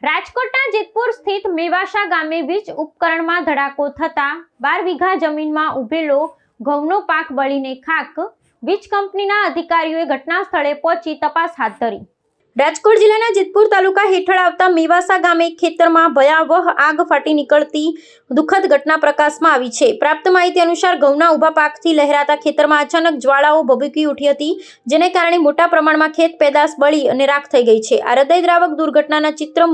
રાજકોટના જેતપુર સ્થિત મેવાસા ગામે વીજ ઉપકરણમાં ધડાકો થતા 12 વીઘા જમીનમાં ઉભેલો ઘઉંનો પાક બળીને ખાક। વીજ કંપનીના અધિકારીઓએ ઘટના સ્થળે પહોંચી તપાસ હાથ ધરી। રાજકોટ જિલ્લાના જેતપુર તાલુકા હેઠળ આવતા મેવાસા ગામે ખેતરમાં ભયાવહ આગ ફાટી નીકળતી દુઃખદ ઘટના પ્રકાશમાં આવી છે। પ્રાપ્ત માહિતી અનુસાર ઘઉંના ઊભા પાકથી લહેરાતા ખેતરમાં અચાનક જ્વાળાઓ ભભૂકી ઉઠી હતી, જેને કારણે મોટા પ્રમાણમાં ખેત પેદાશ બળી અને રાખ થઈ ગઈ છે। આ હૃદયદ્રાવક દુર્ઘટનાના ચિત્ર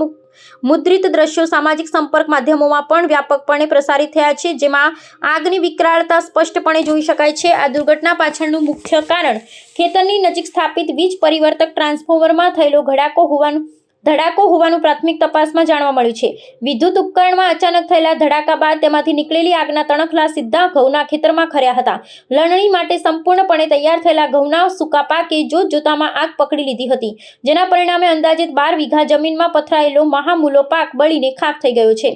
મુદ્રિત દ્રશ્યો સામાજિક સંપર્ક માધ્યમોમાં પણ વ્યાપકપણે પ્રસારિત થયા છે, જેમાં આગની વિકરાળતા સ્પષ્ટપણે જોઈ શકાય છે। આ દુર્ઘટના પાછળનું મુખ્ય કારણ ખેતરની નજીક સ્થાપિત વીજ પરિવર્તક ટ્રાન્સફોર્મરમાં થયેલો ધડાકો હોવાનું પ્રાથમિક તપાસમાં જાણવા મળ્યું છે। વિદ્યુત ઉપકરણમાં અચાનક થયેલા ધડાકા બાદ તેમાંથી નીકળેલી આગના તણખલા સીધા ઘઉંના ખેતરમાં ખર્યા હતા। લણણી માટે સંપૂર્ણપણે તૈયાર થયેલા ઘઉંના સૂકા પાકે જોતજોતામાં આગ પકડી લીધી હતી, જેના પરિણામે અંદાજિત 12 વીઘા જમીનમાં પથરાયેલો મહામૂલો પાક બળીને ખાખ થઈ ગયો છે।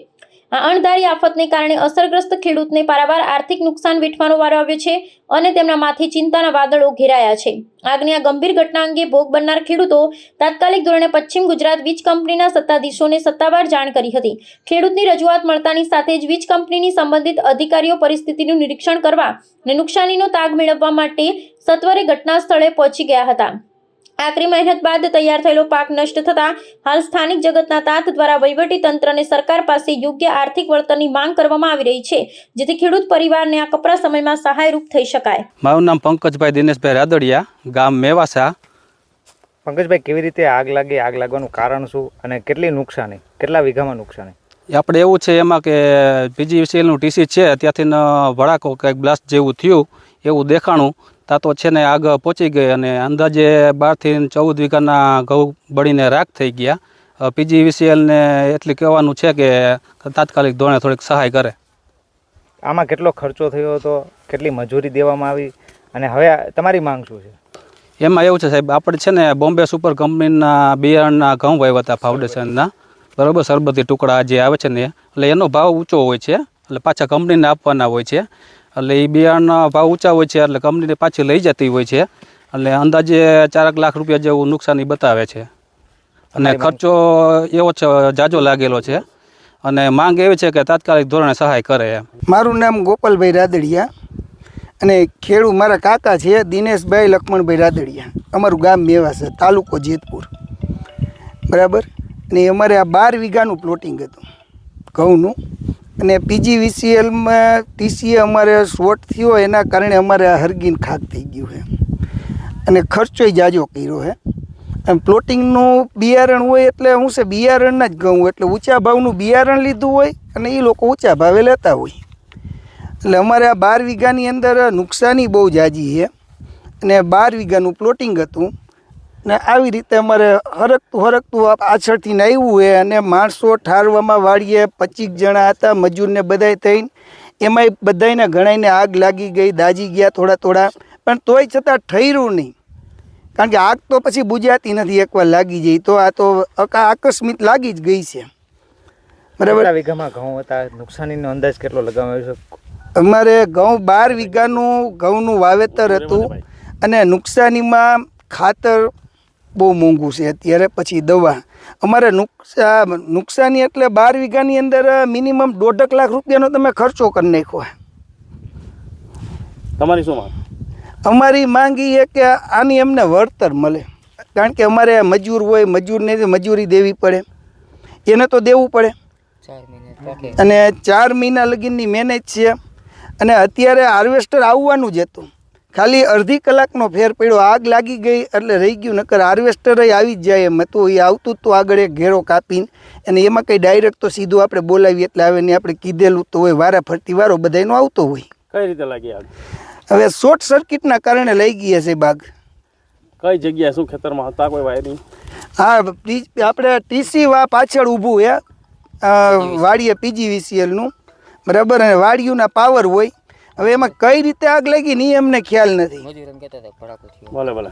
આ અણધારી આફતને કારણે અસરગ્રસ્ત ખેડૂતને પારાવાર આર્થિક નુકસાન વેઠવાનો વારો આવ્યો છે અને તેમના માથે ચિંતાના વાદળો ઘેરાયા છે। આગની આ ગંભીર ઘટના અંગે ભોગ બનનાર ખેડૂતો તાત્કાલિક ધોરણે પશ્ચિમ ગુજરાત વીજ કંપનીના સત્તાધીશોને સત્તાવાર જાણ કરી હતી। ખેડૂતની રજૂઆત મળતાની સાથે જ વીજ કંપનીની સંબંધિત અધિકારીઓ પરિસ્થિતિનું નિરીક્ષણ કરવા અને નુકસાનીનો તાગ મેળવવા માટે સત્વરે ઘટના સ્થળે પહોંચી ગયા હતા। આકરી મહેનત બાદ તૈયાર થયેલો પાક નષ્ટ થતા હાલ સ્થાનિક જગતના તાત દ્વારા વહીવટી તંત્ર અને સરકાર પાસે યોગ્ય આર્થિક વળતરની માંગ કરવામાં આવી રહી છે, જેથી ખેડૂત પરિવારને આ કપરા સમયમાં સહાયરૂપ થઈ શકાય। મારું નામ પંકજભાઈ દિનેશભાઈ રાદડિયા, ગામ મેવાસા। પંકજભાઈ, કેવી રીતે આગ લાગી, આગ લાગવાનું કારણ શું અને કેટલી નુકસાની, કેટલા વીઘામાં નુકસાની? આપણે એવું છે એમાં કે પીજીવીસીએલનું ટીસી છે ત્યાંથી ભડાકો કંઈક બ્લાસ્ટ જેવું થયું એવું દેખાણું તો છે ને આગ પહોંચી ગઈ અને અંદાજે 12 થી 14 વીઘાના ઘઉં બળીને રાખ થઈ ગયા। પીજીવીસીએલને એટલી કહેવાનું છે કે તાત્કાલિક ધોરણે થોડીક સહાય કરે। આમાં કેટલો ખર્ચો થયો હતો, કેટલી મજૂરી દેવામાં આવી અને હવે તમારી માંગ શું છે? એમાં એવું છે સાહેબ, આપણે છે ને બોમ્બે સુપર કંપનીના બિયારણના ઘઉં વાવ્યા હતા ફાઉન્ડેશનના, બરાબર, સરબતી ટુકડા જે આવે છે ને, એટલે એનો ભાવ ઊંચો હોય છે, એટલે પાછા કંપનીને આપવાના હોય છે, એટલે એ બિયારણના ભાવ ઊંચા હોય છે એટલે કંપનીને પાછી લઈ જતી હોય છે, એટલે અંદાજે 4 લાખ રૂપિયા જેવું નુકસાની બતાવે છે અને ખર્ચો એવો જાજો લાગેલો છે અને માંગ એવી છે કે તાત્કાલિક ધોરણે સહાય કરે। મારું નામ ગોપાલભાઈ રાદડિયા અને ખેડૂત મારા કાકા છે દિનેશભાઈ લક્ષ્મણભાઈ રાદડિયા। અમારું ગામ મેવાસા, તાલુકો જેતપુર, બરાબર। અને અમારે આ 12 વીઘાનું પ્લોટિંગ હતું ઘઉંનું અને પીજીવીસીએલમાં ટીસીએ અમારે શોર્ટ થયો એના કારણે અમારે આ હરગીન ખાક થઈ ગયું છે અને ખર્ચોય જાજો કર્યો છે। અને પ્લોટિંગનું બિયારણ હોય એટલે શું છે, બિયારણના જ ઘઉં એટલે ઊંચા ભાવનું બિયારણ લીધું હોય અને એ લોકો ઊંચા ભાવે લેતા હોય, એટલે અમારે આ 12 વીઘાની અંદર નુકસાની બહુ જાજી છે અને 12 વીઘાનું પ્લોટિંગ હતું ને આવી રીતે અમારે હરકતું પાછળથી આવ્યું હોય અને માણસો ઠારવામાં વાળીએ 25 જણા હતા, મજૂરને બધાય થઈને, એમાંય બધાને ઘણાઈને આગ લાગી ગઈ, દાજી ગયા થોડા, પણ તોય છતાં ઠર્યું નહીં, કારણ કે આગ તો પછી બુજાતી નથી, એકવાર લાગી જાય તો આ તો આકસ્મિક લાગી જ ગઈ છે, બરાબર। કેટલા વીઘામાં ઘઉં હતા, નુકસાનીનો અંદાજ કેટલો લગાવ્યો છે? અમારે ઘઉં 12 વીઘાનું ઘઉંનું વાવેતર હતું અને નુકસાનીમાં ખાતર બહુ મોંઘું છે અત્યારે, પછી દવા અમારે નુકસાની એટલે 12 વીઘાની અંદર મિનિમમ 1.5 લાખ રૂપિયાનો તમે ખર્ચો કરી નાખ્યો। તમારી શું માંગ? અમારી માંગ એ કે આની અમને વળતર મળે, કારણ કે અમારે મજૂર હોય, મજૂરને મજૂરી દેવી પડે, એને તો દેવું પડે અને 4 મહિના લગીનની મહેનત છે અને અત્યારે હાર્વેસ્ટર આવવાનું જ હતું, ખાલી અડધી કલાકનો ફેર પડ્યો, આગ લાગી ગઈ એટલે રહી ગયું, નકર હાર્વેસ્ટર આવી જ જાય એમ હતું, એ આવતું તો આગળ એક ઘેરો કાપીને, અને એમાં કંઈ ડાયરેક્ટ તો સીધું આપણે બોલાવીએ એટલે આવે ને, આપણે કીધેલું તો હોય, વારા ફરતી વારો બધાનો આવતો હોય। કઈ રીતે લાગી આગ? હવે શોર્ટ સર્કિટના કારણે લઈ ગઈ છે બાગ। કઈ જગ્યાએ, શું ખેતરમાં હતા, કોઈ વાયરિંગ? હા, આપણે ટીસી પાછળ ઊભું છે વાડીએ પીજીવીસીએલનું, બરાબર, અને વાડીઓના પાવર હોય, હવે એમાં કઈ રીતે આગ લાગી ને એમને ખ્યાલ નથી। ભલે ભલે।